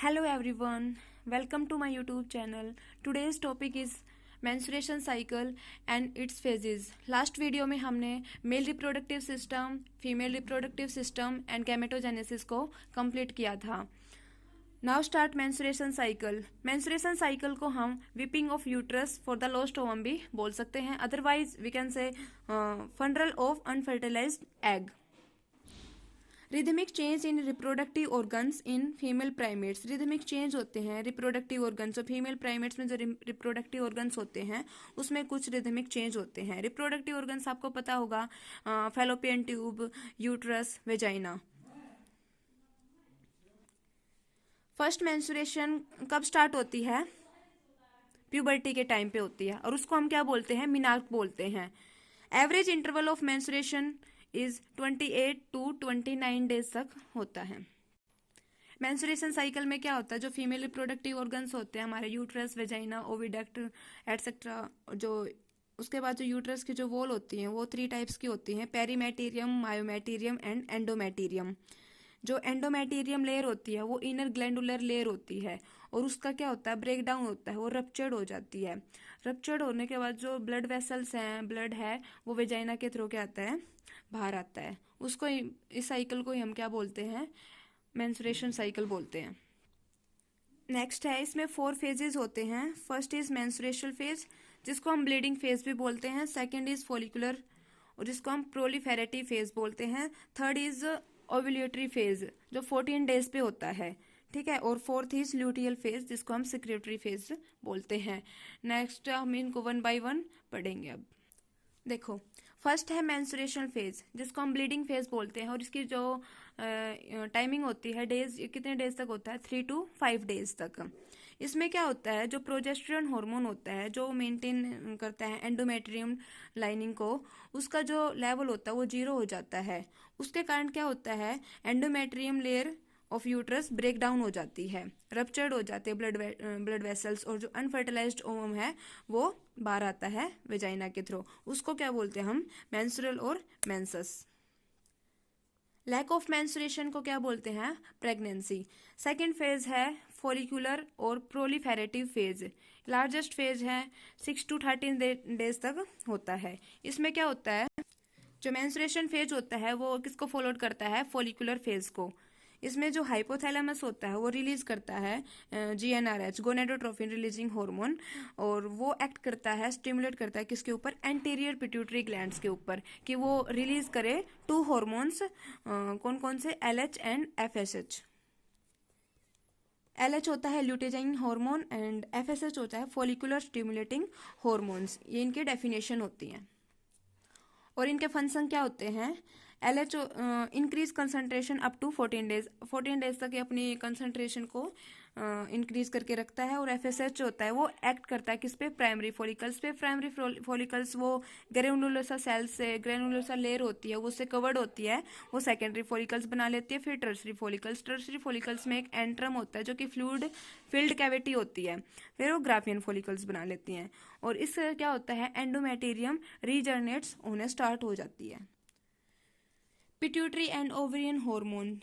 Hello everyone, welcome to my YouTube channel. Today's topic is menstruation cycle and its phases. Last video में हमने male reproductive system, female reproductive system and gametogenesis को complete किया था. Now start menstruation cycle. Menstruation cycle को हम weeping of uterus for the lost ovum भी बोल सकते हैं. Otherwise we can say funeral of unfertilised egg. Rhythmic change in reproductive organs in female primates. Rhythmic change होते हैं reproductive organs. और female primates में जो रिप्रोडक्टिव ऑर्गन्स होते हैं उसमें कुछ रिदमिक चेंज होते हैं. रिप्रोडक्टिव ऑर्गन्स आपको पता होगा, fallopian tube, uterus, vagina. First menstruation कब स्टार्ट होती है? प्यूबर्टी के टाइम पे होती है और उसको हम क्या बोलते हैं? मिनार्क बोलते हैं. Average interval of menstruation is 28 to 29 days तक होता है. मेंस्ट्रुएशन साइकिल में क्या होता है? जो फीमेल रिप्रोडक्टिव ऑर्गन्स होते हैं हमारे, यूट्रस, वेजाइना, ओविडक्ट एटसेट्रा, जो उसके बाद जो यूट्रस की जो वॉल होती हैं वो 3 टाइप्स की होती हैं: पेरीमेटेरियम, मायोमेटेरियम एंड एंडोमेटेरियम. जो एंडोमेटेरियम लेयर होती है वो इनर ग्लैंडुलर लेयर होती है और उसका क्या होता है? ब्रेक डाउन होता है, वो रप्चर्ड हो जाती है. रप्चर्ड होने के बाद जो ब्लड वेसल्स हैं, ब्लड है, वो वेजाइना के थ्रू क्या आता है? बाहर आता है. उसको इस साइकिल को ही हम क्या बोलते हैं? मेंस्ट्रुएशन साइकिल बोलते हैं. नेक्स्ट है, इसमें 4 फेजेस होते हैं. फर्स्ट इज मेंस्ट्रुएशनल फेज, जिसको हम ब्लीडिंग फेज भी बोलते हैं. सेकंड इज फॉलिकुलर, और जिसको हम प्रोलिफेरेटिव फेज बोलते हैं. थर्ड इज ओव्यूलेटरी फेज, जो 14 डेज पे होता है. ठीक है. और फोर्थ इज ल्यूटियल फेज, जिसको हम सिक्रेटरी फेज बोलते हैं. नेक्स्ट हम इनको 1 by 1 पढ़ेंगे. अब देखो, फर्स्ट है मेंस्ट्रुएशनल फेज, जिसको हम ब्लीडिंग फेज बोलते हैं. और इसकी जो टाइमिंग होती है, डेज कितने डेज तक होता है? 3 to 5 डेज तक. इसमें क्या होता है? जो प्रोजेस्टेरोन हार्मोन होता है जो मेंटेन करता है एंडोमेट्रियम लाइनिंग को, उसका जो लेवल होता है वो 0 हो जाता है. उसके कारण क्या होता है? Endometrium layer of uterus break down हो जाती है, रप्चर्ड हो जाते हैं ब्लड वेसल्स, और जो अनफर्टिलाइज्ड ओवम है वो बाहर आता है वेजाइना के थ्रू. उसको क्या बोलते हैं हम? मेंस्ट्रुअल और मेंसस. लैक ऑफ मेंस्ट्रुएशन को क्या बोलते हैं? प्रेगनेंसी. सेकेंड फेज है फॉलिकुलर और प्रोलिफेरेटिव फेज. लार्जेस्ट फेज है 6 to 13 डेज तक होता है. इसमें क्या होता है? जो मेंस्ट्रुएशन फेज होता है वो किसको फॉलो करता है? फॉलिकुलर फेज को. इसमें जो हाइपोथैलेमस होता है वो रिलीज करता है GnRH, गोनेडोट्रोफिन रिलीजिंग हार्मोन, और वो एक्ट करता है, स्टिमुलेट करता है किसके ऊपर? एंटीरियर पिट्यूटरी ग्लैंड्स के ऊपर, कि वो रिलीज करे 2 हार्मोन्स. कौन कौन से? LH and FSH. LH होता है ल्यूटेजाइन हार्मोन एंड FSH होता है फॉलिकुलर स्टिमुलेटिंग हार्मोन्स. ये इनकी डेफिनेशन होती हैं. और इनके फंक्शन क्या होते हैं? LH increase concentration up to 14 days. 14 days तक ये अपनी कंसंट्रेशन को इंक्रीज करके रखता है. और FSH होता है वो एक्ट करता है किस पे? प्राइमरी फॉलिकल्स पे. प्राइमरी फॉलिकल्स वो ग्रेनुलर सा सेल से, ग्रेनुलर सा लेयर होती है वो उससे कवर्ड होती है, वो सेकेंडरी फॉलिकल्स बना लेती है. फिर टर्सरी फॉलिकल्स. टर्सरी फॉलिकल्स में एक एंट्रम होता है जो कि फ्लूइड फिल्ड कैविटी होती है. फिर वो ग्राफियन फॉलिकल्स बना लेती हैं. और इससे क्या होता है? एंडोमेटेरियम रीजनरेट्स होने स्टार्ट हो जाती है. Pituitary and ovarian hormone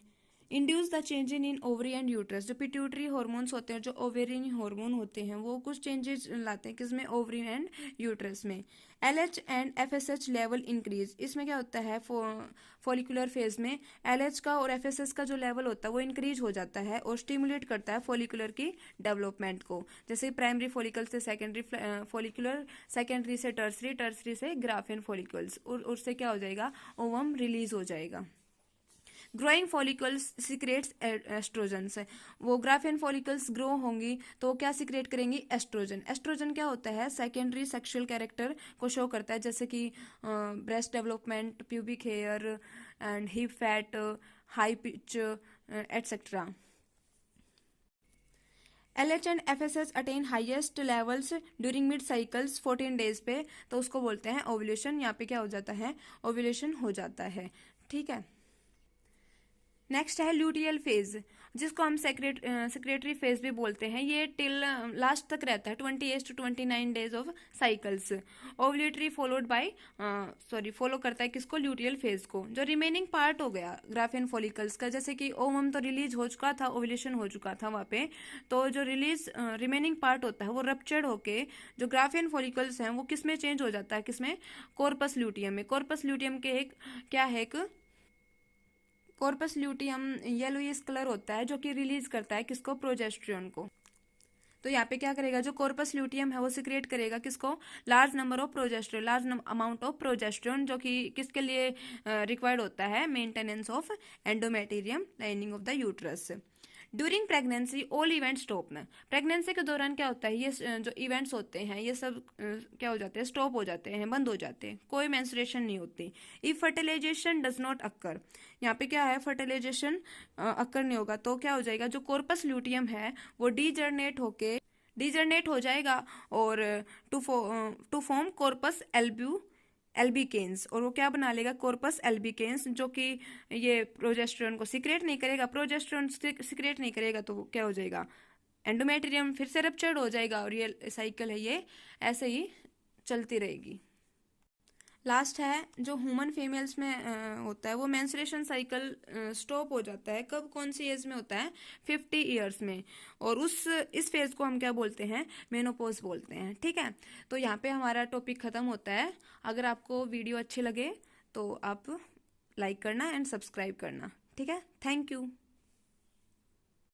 induce the change in ovary and uterus. जो पिट्यूटरी हार्मोन्स होते हैं, जो ओवेरियन हार्मोन होते हैं, वो कुछ चेंजेस लाते हैं किसमें? ओवरी एंड यूट्रस में. LH and FSH level increase. इसमें क्या होता है? फॉलिकुलर फेज में LH का और FSH का जो लेवल होता है वो इंक्रीज हो जाता है और स्टिमुलेट करता है फॉलिकुलर की डेवलपमेंट को. जैसे प्राइमरी फॉलिकल से सेकेंडरी फॉलिकुलर, सेकेंडरी से टर्सरी, टर्सरी से ग्राफियन फॉलिकल्स, और उससे क्या हो जाएगा? ओवम रिलीज हो जाएगा. Growing follicles secretes oestrogens. वो ग्राफियन फॉलिकल्स ग्रो होंगी तो क्या सिक्रेट करेंगी? एस्ट्रोजन. एस्ट्रोजन क्या होता है? सेकेंडरी सेक्सुअल कैरेक्टर को शो करता है, जैसे कि breast development, pubic hair and hip fat, high pitch et cetera. LH and FSH attain highest levels during mid cycles 14 days पे, तो उसको बोलते हैं ओव्यूलेशन. यहाँ पे क्या हो जाता है? ओव्यूलेशन हो जाता है. ठीक है. नेक्स्ट है ल्यूटियल फेज. जिसको हम सेक्रेटरी फेज भी बोलते हैं, ये टिल लास्ट तक रहता है, 28 to 29 days of cycles. Ovulatory follow करता है किसको, ल्यूटियल फेज को। जो रिमेनिंग पार्ट हो गया ग्राफियन फॉलिकल्स का, जैसे कि ओवम तो रिलीज हो चुका था, ओव्यूलेशन हो चुका था वहाँ पे, तो जो रिमेनिंग पार्ट होता है वो रप्चर्ड होके जो ग्राफियन फॉलिकल्स हैं वो किस में चेंज हो जाता है, किसमें, कॉर्पस ल्यूटियम में। कॉर्पस ल्यूटियम के एक क्या है, एक कॉर्पस ल्यूटियम येलोइश कलर होता है जो कि रिलीज करता है किसको, प्रोजेस्टेरोन को। तो यहाँ पे क्या करेगा, जो कॉर्पस ल्यूटियम है वो सिक्रेट करेगा किसको, large number of progesterone, large amount of progesterone, जो कि किसके लिए रिक्वायर्ड होता है, maintenance of endometrium lining of the uterus. During pregnancy all event stop. Pregnancy के दौरान क्या होता है, ये जो इवेंट्स होते हैं ये सब क्या हो जाते हैं, स्टॉप हो जाते हैं, बंद हो जाते हैं, कोई मेंस्ट्रुएशन नहीं होती। If fertilisation does not occur, यहाँ पे क्या है, फर्टिलाइजेशन अक्कर नहीं होगा तो क्या हो जाएगा, जो कॉर्पस ल्यूटियम है वो डीजनरेट हो जाएगा और टू फॉर्म कॉर्पस एल्बिकेन्स, और वो क्या बना लेगा, कॉर्पस एल्बिकेन्स, जो कि ये प्रोजेस्टेरोन को सिक्रेट नहीं करेगा। प्रोजेस्टेरोन सिक्रेट नहीं करेगा तो क्या हो जाएगा, एंडोमेट्रियम फिर से रप्चर्ड हो जाएगा, और ये साइकिल है ये ऐसे ही चलती रहेगी। लास्ट है जो ह्यूमन फीमेल्स में होता है, वो मेंस्ट्रुएशन साइकिल स्टॉप हो जाता है कब, कौन सी एज में होता है, 50 ईयर्स में, और इस फेज को हम क्या बोलते हैं, मेनोपॉज बोलते हैं। ठीक है, तो यहाँ पे हमारा टॉपिक खत्म होता है। अगर आपको वीडियो अच्छे लगे तो आप लाइक करना एंड सब्सक्राइब करना। ठीक है, थैंक यू।